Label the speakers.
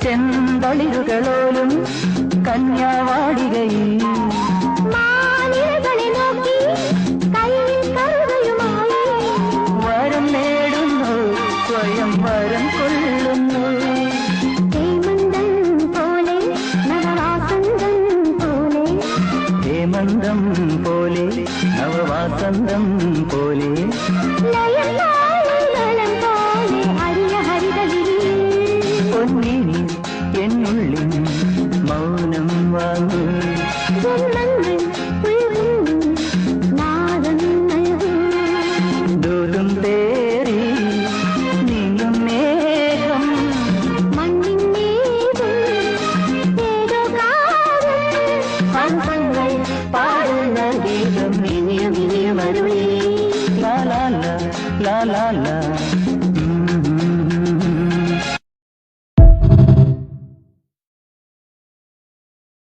Speaker 1: ചെന്തളിരുകളോലും കന്യാവാടികയിൽ
Speaker 2: മാനിലകളെ നോക്കി കയ്യിൽ കറുകയുമായി
Speaker 1: വരം നേടുന്നു സ്വയം വരം കൊള്ളുന്നു
Speaker 2: ഹേമന്തം പോലെ നവവാസന്തം പോലെ
Speaker 1: ഹേമന്തം പോലെ നവവാസന്തം പോലെ
Speaker 2: ലയം ലയം പോലെ അരിയ ഹരിതഗിരി
Speaker 1: പൊന്നി എന്നുള്ളിൽ മൗനം വാങ്ങൂ
Speaker 2: ജന്മങ്ങൾ ഉയരുന്നു നാദം നൽകും
Speaker 1: ദൂരം തേറി നീങ്ങും മേഘം
Speaker 2: മണ്ണിൻ മേഘം ഏതോ കാവൽ
Speaker 1: ഹംസങ്ങൾ പാടുന്ന ഗീതം ഇനിയും ഇനിയും അരുളി ലാ ലാ ലാ ലാ ലാ